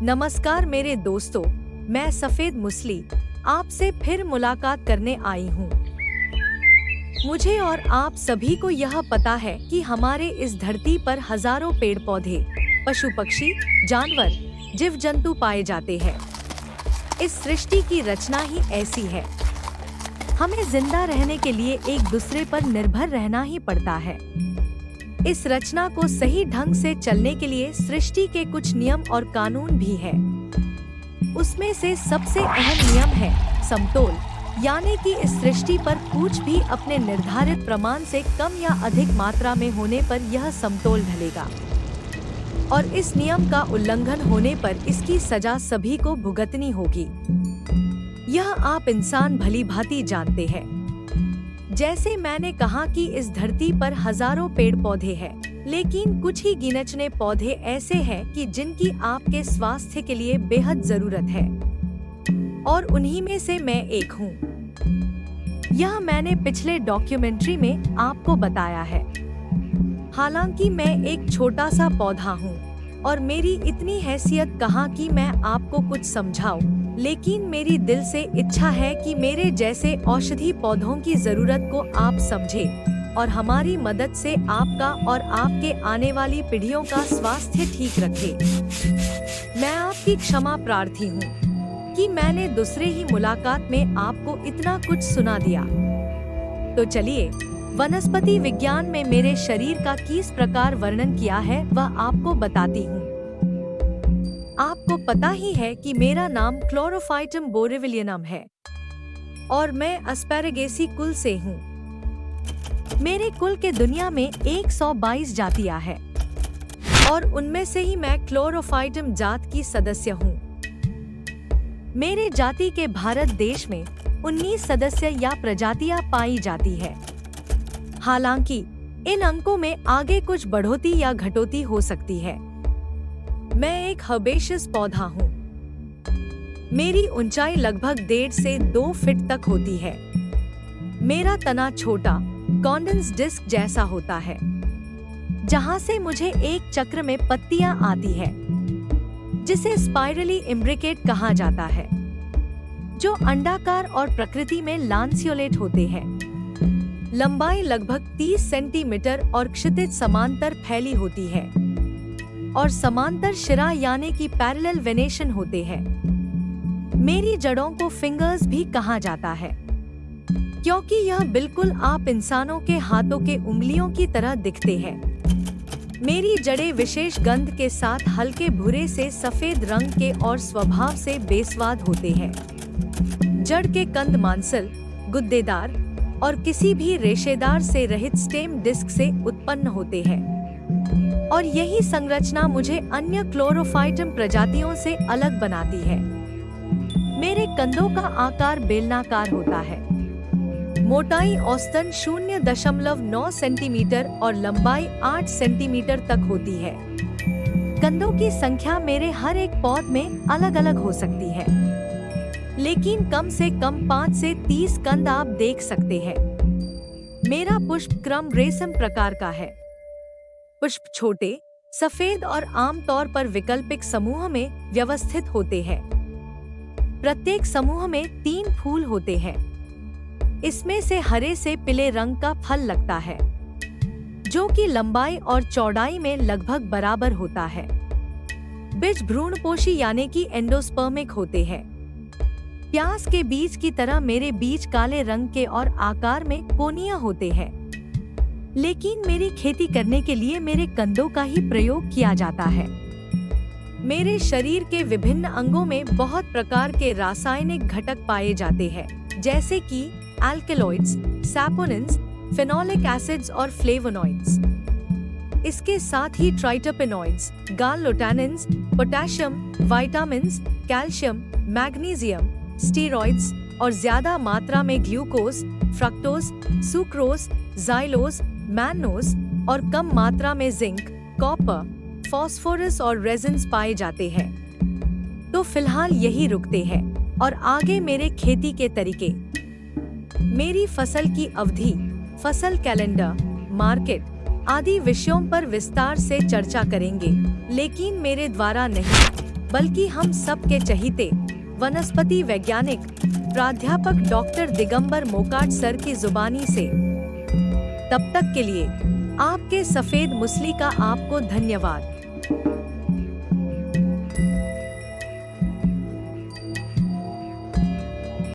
नमस्कार मेरे दोस्तों, मैं सफेद मुसली आपसे फिर मुलाकात करने आई हूँ। मुझे और आप सभी को यह पता है कि हमारे इस धरती पर हजारों पेड़ पौधे, पशु पक्षी, जानवर, जीव जंतु पाए जाते हैं। इस सृष्टि की रचना ही ऐसी है। हमें जिंदा रहने के लिए एक दूसरे पर निर्भर रहना ही पड़ता है। इस रचना को सही ढंग से चलने के लिए सृष्टि के कुछ नियम और कानून भी है। उसमें से सबसे अहम नियम है समतोल, यानी कि इस सृष्टि पर कुछ भी अपने निर्धारित प्रमाण से कम या अधिक मात्रा में होने पर यह समतोल ढलेगा और इस नियम का उल्लंघन होने पर इसकी सजा सभी को भुगतनी होगी। यह आप इंसान भली भांति जानते हैं। जैसे मैंने कहा कि इस धरती पर हजारों पेड़ पौधे हैं, लेकिन कुछ ही गिनचने पौधे ऐसे हैं कि जिनकी आपके स्वास्थ्य के लिए बेहद जरूरत है, और उन्हीं में से मैं एक हूँ। यह मैंने पिछले डॉक्यूमेंट्री में आपको बताया है। हालांकि मैं एक छोटा सा पौधा हूँ और मेरी इतनी हैसियत कहाँ कि मैं आपको कुछ समझाऊं, लेकिन मेरी दिल से इच्छा है कि मेरे जैसे औषधि पौधों की जरूरत को आप समझें और हमारी मदद से आपका और आपके आने वाली पीढ़ियों का स्वास्थ्य ठीक रखें। मैं आपकी क्षमा प्रार्थी हूँ कि मैंने दूसरे ही मुलाकात में आपको इतना कुछ सुना दिया। तो चलिए, वनस्पति विज्ञान में मेरे शरीर का किस प्रकार वर्णन किया है वह आपको बताती हूँ। आपको पता ही है कि मेरा नाम क्लोरोफाइटम बोरेविलियनम है और मैं एस्पैरागेसी कुल से हूँ। मेरे कुल के दुनिया में 122 जातियां हैं और उनमें से ही मैं क्लोरोफाइटम जात की सदस्य हूँ। मेरे जाति के भारत देश में 19 सदस्य या प्रजातियां पाई जाती है। हालांकि इन अंकों में आगे कुछ बढ़ोतरी या घटोतरी हो सकती है। मैं एक हर्बेशियस पौधा हूँ। मेरी ऊंचाई लगभग 1.5 से 2 फीट तक होती है। मेरा तना छोटा कॉन्डेंस डिस्क जैसा होता है, जहाँ से मुझे एक चक्र में पत्तियां आती है, जिसे स्पाइरली इम्ब्रिकेट कहा जाता है, जो अंडाकार और प्रकृति में लांसियोलेट होते हैं। लंबाई लगभग 30 सेंटीमीटर और क्षितिज समांतर फैली होती है और समांतर शिरा यानी कि पैरेलल वेनेशन होते हैं। मेरी जड़ों को फिंगर्स भी कहा जाता है, क्योंकि यह बिल्कुल आप इंसानों के हाथों के उंगलियों की तरह दिखते हैं। मेरी जड़ें विशेष गंध के साथ हल्के भूरे से सफेद रंग के और स्वभाव से बेस्वाद होते हैं। जड़ के कंद मांसल, गुद्देदार और किसी भी रेशेदार से रहित स्टेम डिस्क से उत्पन्न होते हैं और यही संरचना मुझे अन्य क्लोरोफाइटम प्रजातियों से अलग बनाती है। मेरे कंधों का आकार बेलनाकार होता है। मोटाई औसतन 0.9 सेंटीमीटर और लंबाई 8 सेंटीमीटर तक होती है। कंधों की संख्या मेरे हर एक पौध में अलग अलग हो सकती है, लेकिन कम से कम 5 से 30 कंद आप देख सकते हैं। मेरा पुष्प क्रम रेशम प्रकार का है। पुष्प छोटे, सफेद और आमतौर पर वैकल्पिक समूह में व्यवस्थित होते हैं। प्रत्येक समूह में 3 फूल होते हैं। इसमें से हरे से पीले रंग का फल लगता है, जो कि लंबाई और चौड़ाई में लगभग बराबर होता है। बीज भ्रूणपोषी यानी कि एंडोस्पर्मिक होते हैं। प्याज के बीज की तरह मेरे बीज काले रंग के और आकार में कोनिया होते हैं, लेकिन मेरी खेती करने के लिए मेरे कंदों का ही प्रयोग किया जाता है। मेरे शरीर के विभिन्न अंगों में बहुत प्रकार के रासायनिक घटक पाए जाते हैं, जैसे कि एल्केलॉइड्स, सैपोनिन्स, फेनोलिक एसिड्स और फ्लेवोनॉइड्स। इसके साथ ही ट्राइटरपेनॉइड्स, गाल-लुटानिन्स, potassium, vitamins, calcium, magnesium, steroids और ज्यादा मात्रा में glucose, fructose, sucrose, xylose, mannose और कम मात्रा में जिंक, कॉपर, फास्फोरस और रेजिन्स पाए जाते हैं। तो फिलहाल यही रुकते हैं और आगे मेरे खेती के तरीके, मेरी फसल की अवधि, फसल कैलेंडर, मार्केट आदि विषयों पर विस्तार से चर्चा करेंगे, लेकिन मेरे द्वारा नहीं, बल्कि हम सब के चहीते वनस्पति वैज्ञानिक प्राध्यापक डॉक्टर दिगंबर मोकाट सर की जुबानी से। तब तक के लिए आपके सफेद मूसली का आपको धन्यवाद।